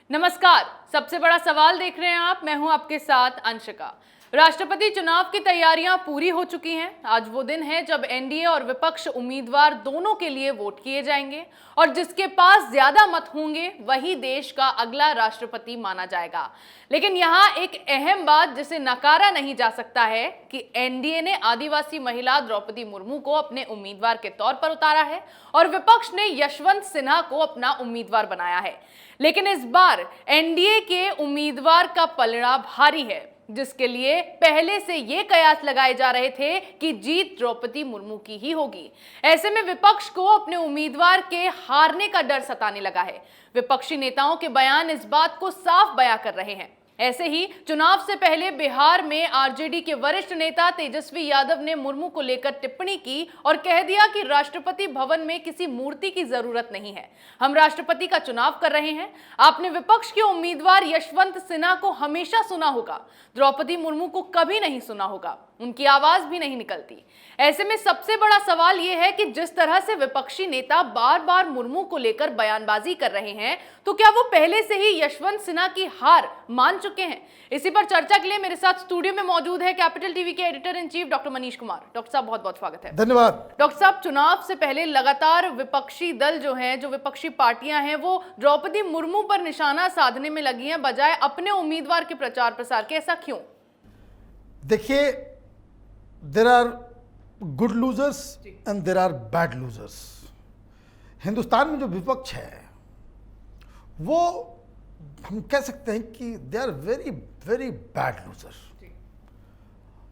नमस्कार। सबसे बड़ा सवाल देख रहे हैं आप। मैं हूं आपके साथ अंशिका। राष्ट्रपति चुनाव की तैयारियां पूरी हो चुकी हैं। आज वो दिन है जब एनडीए और विपक्ष उम्मीदवार दोनों के लिए वोट किए जाएंगे और जिसके पास ज्यादा मत होंगे वही देश का अगला राष्ट्रपति माना जाएगा। लेकिन यहाँ एक अहम बात जिसे नकारा नहीं जा सकता है कि एनडीए ने आदिवासी महिला द्रौपदी मुर्मू को अपने उम्मीदवार के तौर पर उतारा है और विपक्ष ने यशवंत सिन्हा को अपना उम्मीदवार बनाया है। लेकिन इस बार एनडीए के उम्मीदवार का पलड़ा भारी है, जिसके लिए पहले से ये कयास लगाए जा रहे थे कि जीत द्रौपदी मुर्मू की ही होगी। ऐसे में विपक्ष को अपने उम्मीदवार के हारने का डर सताने लगा है। विपक्षी नेताओं के बयान इस बात को साफ बयां कर रहे हैं। ऐसे ही चुनाव से पहले बिहार में आरजेडी के वरिष्ठ नेता तेजस्वी यादव ने मुर्मू को लेकर टिप्पणी की और कह दिया कि राष्ट्रपति भवन में किसी मूर्ति की जरूरत नहीं है, हम राष्ट्रपति का चुनाव कर रहे हैं। आपने विपक्ष के उम्मीदवार यशवंत सिन्हा को हमेशा सुना होगा, द्रौपदी मुर्मू को कभी नहीं सुना होगा, उनकी आवाज भी नहीं निकलती। ऐसे में सबसे बड़ा सवाल यह है कि जिस तरह से विपक्षी नेता बार बार मुर्मू को लेकर बयानबाजी कर रहे हैं, तो क्या वो पहले से ही यशवंत सिन्हा की हार मान चुके हैं? इसी पर चर्चा के लिए मेरे साथ स्टूडियो में मौजूद है कैपिटल टीवी के editor in chief doctor Manish Kumar. Doctor साहब बहुत बहुत स्वागत है। धन्यवाद। डॉक्टर साहब, चुनाव से पहले लगातार विपक्षी दल जो हैं, जो विपक्षी पार्टियां हैं, वो द्रौपदी मुर्मू पर निशाना साधने में लगी हैं बजाय अपने उम्मीदवार के प्रचार प्रसार के। ऐसा क्यों? देखिए, there are good losers and there are bad losers. Hindustan में जो विपक्ष है वो हम कह सकते हैं कि they are very very bad loser.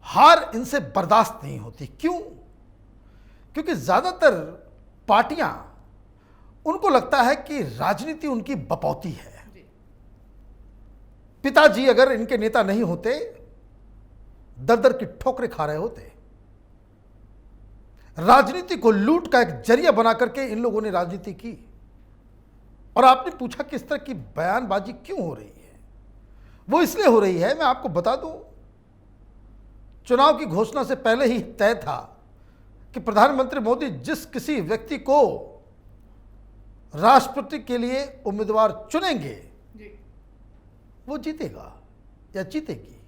हार इनसे बर्दाश्त नहीं होती। क्यों? क्योंकि ज्यादातर पार्टियां, उनको लगता है कि राजनीति उनकी बपौती है। पिताजी अगर इनके नेता नहीं होते, दर दर की ठोकरें खा रहे होते। राजनीति को लूट का एक जरिया बना करके इन लोगों ने राजनीति की। और आपने पूछा कि इस तरह की बयानबाजी क्यों हो रही है? वो इसलिए हो रही है, मैं आपको बता दूं, चुनाव की घोषणा से पहले ही तय था कि प्रधानमंत्री मोदी जिस किसी व्यक्ति को राष्ट्रपति के लिए उम्मीदवार चुनेंगे वो जीतेगा या जीतेगी।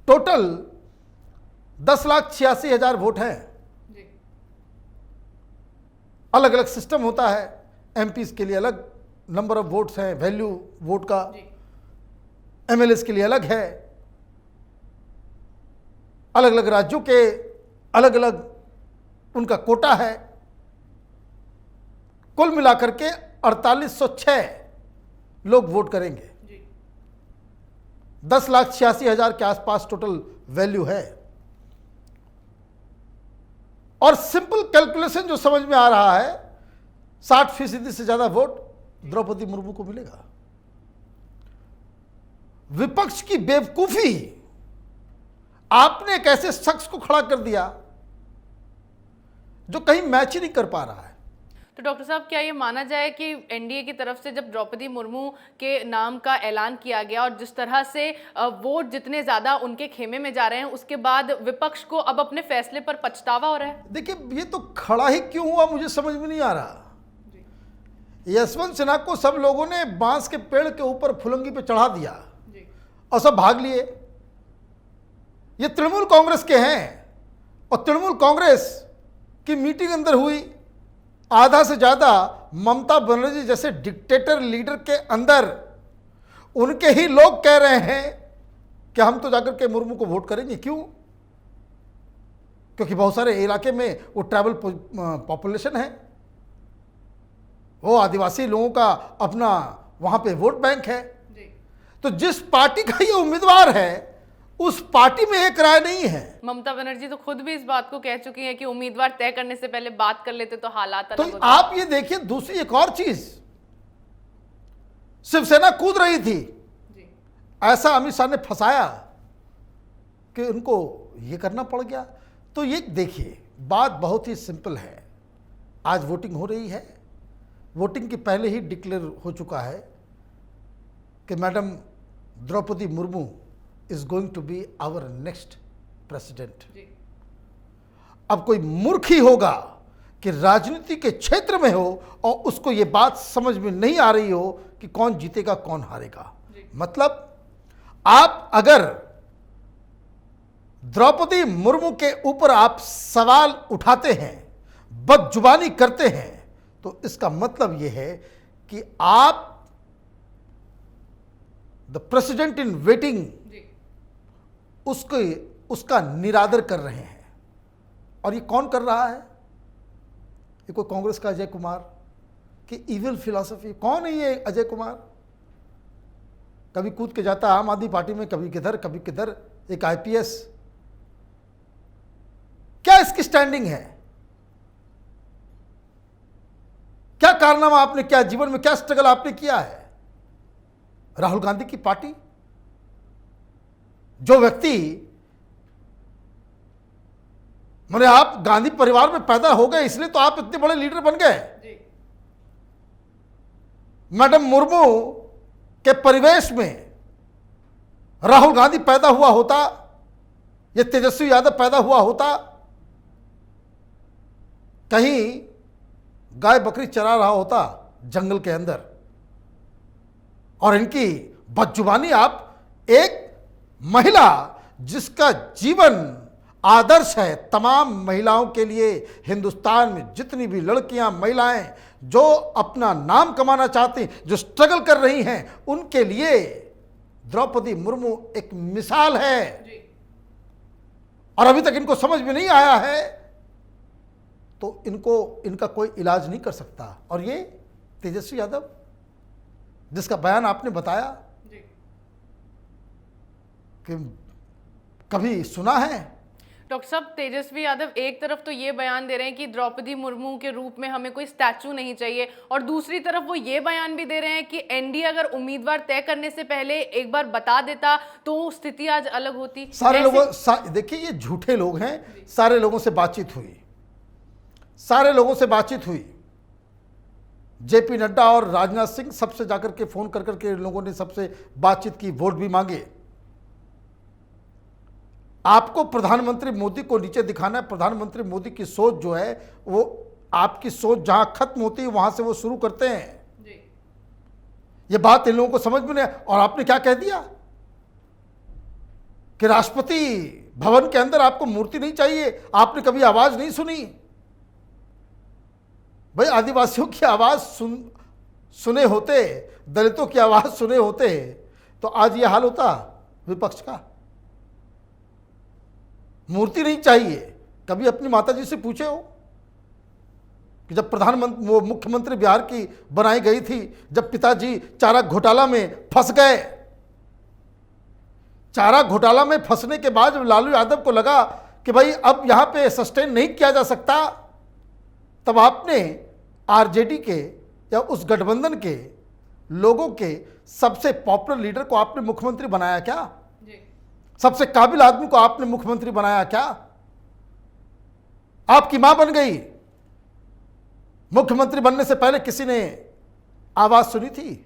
टोटल 10,86,000 वोट हैं। अलग अलग सिस्टम होता है। एमपीज के लिए अलग नंबर ऑफ वोट्स हैं, वैल्यू वोट का। एमएलएस के लिए अलग है। अलग अलग राज्यों के अलग अलग उनका कोटा है। कुल मिलाकर के 4806 लोग वोट करेंगे। 10,86,000 के आसपास टोटल वैल्यू है। और सिंपल कैलकुलेशन जो समझ में आ रहा है, 60% से ज्यादा वोट द्रौपदी मुर्मू को मिलेगा। विपक्ष की बेवकूफी, आपने एक ऐसे शख्स को खड़ा कर दिया जो कहीं मैच ही नहीं कर पा रहा है। तो डॉक्टर साहब, क्या ये माना जाए कि एनडीए की तरफ से जब द्रौपदी मुर्मू के नाम का ऐलान किया गया और जिस तरह से वोट जितने ज्यादा उनके खेमे में जा रहे हैं, उसके बाद विपक्ष को अब अपने फैसले पर पछतावा हो रहा है? देखिए, ये तो खड़ा ही क्यों हुआ मुझे समझ में नहीं आ रहा। यशवंत सिन्हा को सब लोगों ने बांस के पेड़ के ऊपर फुलंगी पे चढ़ा दिया और सब भाग लिए। ये तृणमूल कांग्रेस के हैं और तृणमूल कांग्रेस की मीटिंग अंदर हुई। आधा से ज्यादा ममता बनर्जी जैसे डिक्टेटर लीडर के अंदर उनके ही लोग कह रहे हैं कि हम तो जाकर के मुर्मू को वोट करेंगे। क्यों? क्योंकि बहुत सारे इलाके में वो ट्राइबल पॉपुलेशन है, वो आदिवासी लोगों का अपना वहां पे वोट बैंक है। तो जिस पार्टी का ये उम्मीदवार है उस पार्टी में एक राय नहीं है। ममता बनर्जी तो खुद भी इस बात को कह चुकी हैं कि उम्मीदवार तय करने से पहले बात कर लेते तो हालात अलग तो होते। आप ये देखिए, दूसरी एक और चीज, शिवसेना कूद रही थी। ऐसा अमित शाह ने फंसाया कि उनको ये करना पड़ गया। तो ये देखिए, बात बहुत ही सिंपल है। आज वोटिंग हो रही है। वोटिंग के पहले ही डिक्लेयर हो चुका है कि madam Draupadi Murmu is going to be our next president। अब कोई मूर्ख ही होगा कि राजनीति के क्षेत्र में हो और उसको ये बात समझ में नहीं आ रही हो कि कौन जीतेगा कौन हारेगा। मतलब आप अगर द्रौपदी मुर्मू के ऊपर आप सवाल उठाते हैं, बदजुबानी करते हैं, तो इसका मतलब यह है कि आप द प्रेसिडेंट इन वेटिंग उसका निरादर कर रहे हैं। और ये कौन कर रहा है? ये कोई कांग्रेस का अजय कुमार की इविल फिलॉसफी? कौन है ये अजय कुमार? कभी कूद के जाता आम आदमी पार्टी में, कभी किधर कभी किधर, एक आईपीएस। क्या इसकी स्टैंडिंग है? क्या कारनामा आपने किया जीवन में? क्या स्ट्रगल आपने किया है? राहुल गांधी की पार्टी, जो व्यक्ति, माने आप गांधी परिवार में पैदा हो गए इसलिए तो आप इतने बड़े लीडर बन गए। मैडम मुर्मू के परिवेश में राहुल गांधी पैदा हुआ होता, या तेजस्वी यादव पैदा हुआ होता, कहीं गाय बकरी चरा रहा होता जंगल के अंदर। और इनकी बदजुबानी, आप एक महिला जिसका जीवन आदर्श है तमाम महिलाओं के लिए, हिंदुस्तान में जितनी भी लड़कियां, महिलाएं जो अपना नाम कमाना चाहती, जो स्ट्रगल कर रही हैं, उनके लिए द्रौपदी मुर्मू एक मिसाल है। और अभी तक इनको समझ में नहीं आया है तो इनका कोई इलाज नहीं कर सकता। और ये तेजस्वी यादव जिसका बयान आपने बताया कि कभी सुना है? डॉक्टर साहब, तेजस्वी यादव एक तरफ तो ये बयान दे रहे हैं कि द्रौपदी मुर्मू के रूप में हमें कोई स्टैचू नहीं चाहिए, और दूसरी तरफ वो ये बयान भी दे रहे हैं कि एनडीए अगर उम्मीदवार तय करने से पहले एक बार बता देता तो स्थिति आज अलग होती। सारे लोगों देखिए, ये झूठे लोग हैं। सारे लोगों से बातचीत हुई, जेपी नड्डा और राजनाथ सिंह सबसे जाकर के फोन कर करके लोगों ने सबसे बातचीत की, वोट भी मांगे। आपको प्रधानमंत्री मोदी को नीचे दिखाना है। प्रधानमंत्री मोदी की सोच जो है वो आपकी सोच जहां खत्म होती है वहां से वो शुरू करते हैं। ये बात इन लोगों को समझ में नहीं। और आपने क्या कह दिया कि राष्ट्रपति भवन के अंदर आपको मूर्ति नहीं चाहिए? आपने कभी आवाज नहीं सुनी? भाई, आदिवासियों की आवाज सुने होते, दलितों की आवाज सुने होते तो आज ये हाल होता विपक्ष का। मूर्ति नहीं चाहिए। कभी अपनी माताजी से पूछे हो कि जब वो मुख्यमंत्री बिहार की बनाई गई थी, जब पिताजी चारा घोटाला में फंस गए, चारा घोटाला में फंसने के बाद जब लालू यादव को लगा कि भाई अब यहां पे सस्टेन नहीं किया जा सकता, तब आपने आरजेडी के या उस गठबंधन के लोगों के सबसे पॉपुलर लीडर को आपने मुख्यमंत्री बनाया क्या? सबसे काबिल आदमी को आपने मुख्यमंत्री बनाया क्या? आपकी मां बन गई। मुख्यमंत्री बनने से पहले किसी ने आवाज सुनी थी?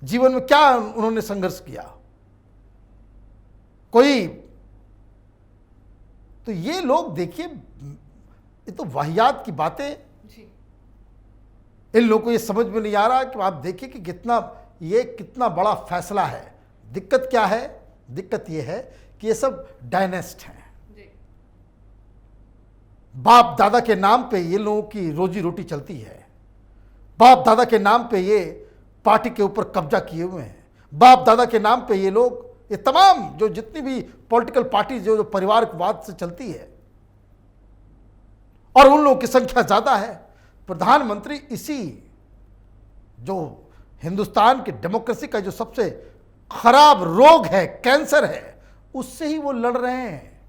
जीवन में क्या उन्होंने संघर्ष किया? कोई? तो ये लोग देखिए, ये तो वाहियात की बातें। इन लोगों को ये समझ में नहीं आ रहा कि आप देखिए कि कितना बड़ा फैसला है। दिक्कत क्या है? दिक्कत ये है कि ये सब डायनेस्ट हैं। बाप दादा के नाम पे ये लोगों की रोजी रोटी चलती है। बाप दादा के नाम पे ये पार्टी के ऊपर कब्जा किए हुए हैं। बाप दादा के नाम पे ये लोग, ये तमाम जो जितनी भी पॉलिटिकल पार्टी जो परिवारवाद से चलती है, और उन लोगों की संख्या ज्यादा है। प्रधानमंत्री इसी जो हिंदुस्तान की डेमोक्रेसी का जो सबसे खराब रोग है, कैंसर है, उससे ही वो लड़ रहे हैं।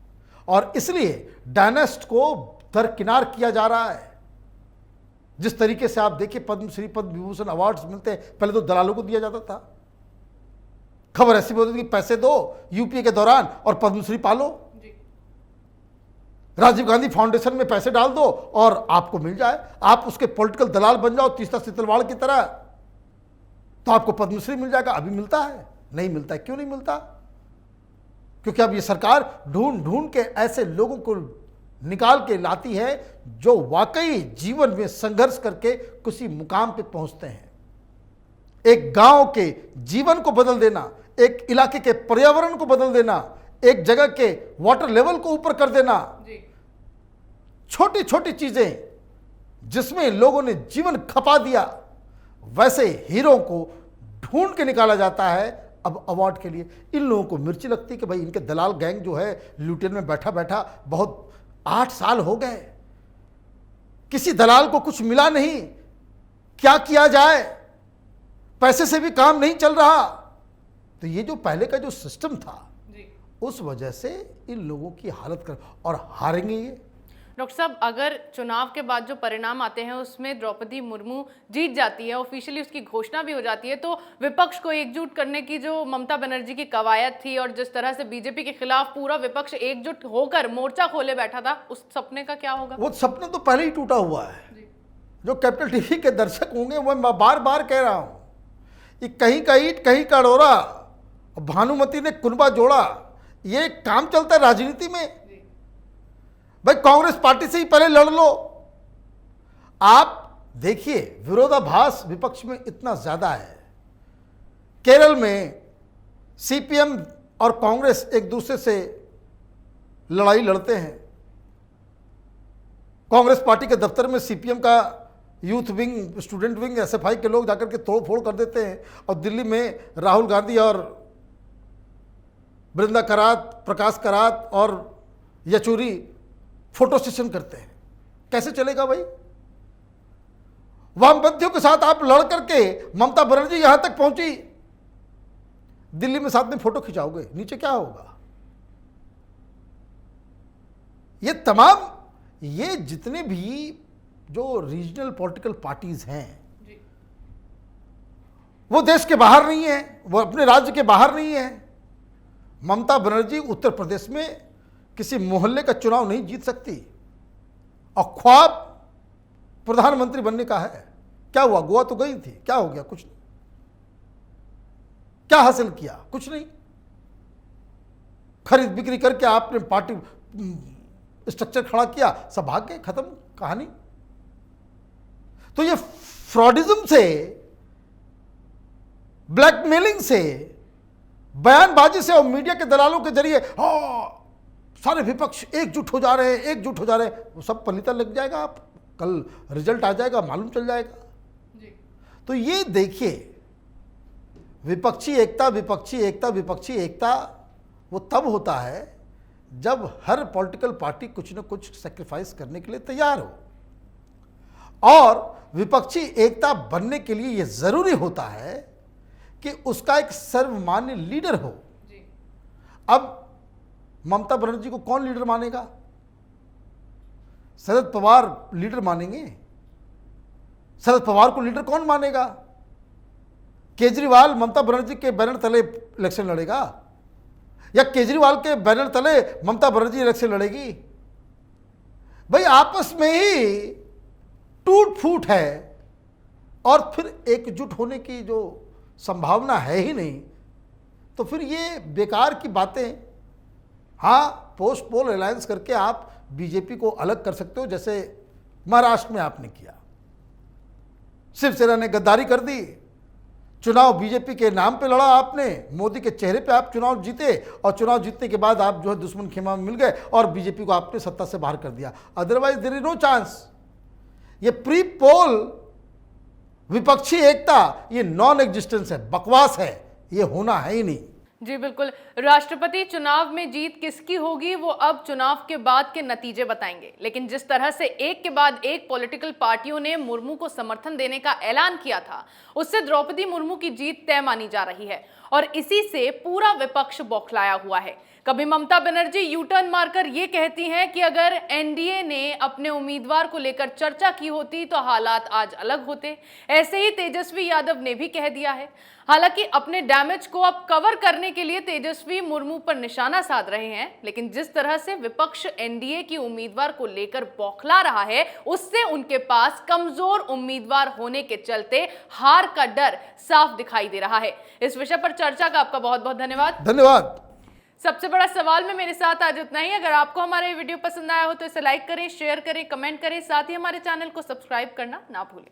और इसलिए डायनेस्ट को दरकिनार किया जा रहा है। जिस तरीके से आप देखिए पद्मश्री, पद्म विभूषण अवार्ड्स मिलते हैं, पहले तो दलालों को दिया जाता था। खबर ऐसी बोलती थी कि पैसे दो यूपीए के दौरान और पद्मश्री पालो। राजीव गांधी फाउंडेशन में पैसे डाल दो और आपको मिल जाए, आप उसके पॉलिटिकल दलाल बन जाओ तीस्ता सितलवाड़ की तरह, तो आपको पद्मश्री मिल जाएगा। अभी मिलता है? नहीं मिलता है। क्यों नहीं मिलता? क्योंकि अब ये सरकार ढूंढ ढूंढ के ऐसे लोगों को निकाल के लाती है जो वाकई जीवन में संघर्ष करके किसी मुकाम पे पहुंचते हैं। एक गांव के जीवन को बदल देना, एक इलाके के पर्यावरण को बदल देना, एक जगह के वाटर लेवल को ऊपर कर देना, छोटी छोटी चीजें जिसमें लोगों ने जीवन खपा दिया, वैसे हीरो को ढूंढ के निकाला जाता है अब अवार्ड के लिए। इन लोगों को मिर्ची लगती है कि भाई इनके दलाल गैंग जो है लुटेन में बैठा बैठा बहुत 8 साल हो गए, किसी दलाल को कुछ मिला नहीं, क्या किया जाए, पैसे से भी काम नहीं चल रहा। तो ये जो पहले का जो सिस्टम था उस वजह से इन लोगों की हालत कर, और हारेंगे ये। डॉक्टर साहब, अगर चुनाव के बाद जो परिणाम आते हैं उसमें द्रौपदी मुर्मू जीत जाती है, ऑफिशियली उसकी घोषणा भी हो जाती है, तो विपक्ष को एकजुट करने की जो ममता बनर्जी की कवायद थी और जिस तरह से बीजेपी के खिलाफ पूरा विपक्ष एकजुट होकर मोर्चा खोले बैठा था, उस सपने का क्या होगा? वो सपना तो पहले ही टूटा हुआ है। जो कैपिटल टीवी के दर्शक होंगे वो मैं बार बार कह रहा हूं, ये कहीं का ईंट कहीं का डोरा, भानुमति ने कुनबा जोड़ा, ये काम चलता है राजनीति में। भाई कांग्रेस पार्टी से ही पहले लड़ लो। आप देखिए विरोधाभास विपक्ष में इतना ज्यादा है। केरल में सीपीएम और कांग्रेस एक दूसरे से लड़ाई लड़ते हैं। कांग्रेस पार्टी के दफ्तर में सीपीएम का youth wing, student wing, SFI के लोग जाकर के तोड़फोड़ कर देते हैं, और दिल्ली में राहुल गांधी और वृंदा करात, प्रकाश करात और येचुरी फोटो सेशन करते हैं। कैसे चलेगा भाई? वामपंथियों के साथ आप लड़ करके ममता बनर्जी यहां तक पहुंची, दिल्ली में साथ में फोटो खिंचाओगे, नीचे क्या होगा? ये तमाम, ये जितने भी जो रीजनल पॉलिटिकल पार्टीज हैं वो देश के बाहर नहीं है, वो अपने राज्य के बाहर नहीं है। ममता बनर्जी उत्तर प्रदेश में किसी मोहल्ले का चुनाव नहीं जीत सकती, और ख्वाब प्रधानमंत्री बनने का है। क्या हुआ? गोवा तो गई थी, क्या हो गया? कुछ नहीं। क्या हासिल किया? कुछ नहीं। खरीद बिक्री करके आपने पार्टी स्ट्रक्चर खड़ा किया, सब भाग गए, खत्म कहानी। तो ये फ्रॉडिज्म से, ब्लैकमेलिंग से, बयानबाजी से और मीडिया के दलालों के जरिए सारे विपक्ष एकजुट हो जा रहे हैं, एकजुट हो जा रहे हैं, वो सब पलीता लग जाएगा। आप कल रिजल्ट आ जाएगा, मालूम चल जाएगा जी। तो ये देखिए, विपक्षी एकता, विपक्षी एकता, विपक्षी एकता वो तब होता है जब हर पॉलिटिकल पार्टी कुछ न कुछ सेक्रीफाइस करने के लिए तैयार हो, और विपक्षी एकता बनने के लिए यह जरूरी होता है कि उसका एक सर्वमान्य लीडर हो जी। अब ममता बनर्जी को कौन लीडर मानेगा? शरद पवार लीडर मानेंगे? शरद पवार को लीडर कौन मानेगा? केजरीवाल ममता बनर्जी के बैनर तले इलेक्शन लड़ेगा, या केजरीवाल के बैनर तले ममता बनर्जी इलेक्शन लड़ेगी? भाई आपस में ही टूट फूट है, और फिर एकजुट होने की जो संभावना है ही नहीं। तो फिर ये बेकार की बातें। हाँ, पोस्ट पोल अलायंस करके आप बीजेपी को अलग कर सकते हो, जैसे महाराष्ट्र में आपने किया। शिवसेना ने गद्दारी कर दी, चुनाव बीजेपी के नाम पे लड़ा आपने, मोदी के चेहरे पे आप चुनाव जीते, और चुनाव जीतने के बाद आप जो है दुश्मन खेमा में मिल गए और बीजेपी को आपने सत्ता से बाहर कर दिया। Otherwise there is no chance. ये प्री पोल विपक्षी एकता ये नॉन एग्जिस्टेंस है, बकवास है, ये होना है ही नहीं। जी बिल्कुल। राष्ट्रपति चुनाव में जीत किसकी होगी वो अब चुनाव के बाद के नतीजे बताएंगे, लेकिन जिस तरह से एक के बाद एक पॉलिटिकल पार्टियों ने मुर्मू को समर्थन देने का ऐलान किया था, उससे द्रौपदी मुर्मू की जीत तय मानी जा रही है, और इसी से पूरा विपक्ष बौखलाया हुआ है। कभी ममता बनर्जी यू टर्न मारकर ये कहती हैं कि अगर एनडीए ने अपने उम्मीदवार को लेकर चर्चा की होती तो हालात आज अलग होते। ऐसे ही तेजस्वी यादव ने भी कह दिया है। हालांकि अपने डैमेज को अब कवर करने के लिए तेजस्वी मुर्मू पर निशाना साध रहे हैं, लेकिन जिस तरह से विपक्ष एनडीए की उम्मीदवार को लेकर बौखला रहा है, उससे उनके पास कमजोर उम्मीदवार होने के चलते हार का डर साफ दिखाई दे रहा है। इस विषय पर चर्चा का आपका बहुत बहुत धन्यवाद। धन्यवाद। सबसे बड़ा सवाल में मेरे साथ आज इतना ही। अगर आपको हमारा ये वीडियो पसंद आया हो तो इसे लाइक करें, शेयर करें, कमेंट करें, साथ ही हमारे चैनल को सब्सक्राइब करना ना भूलें।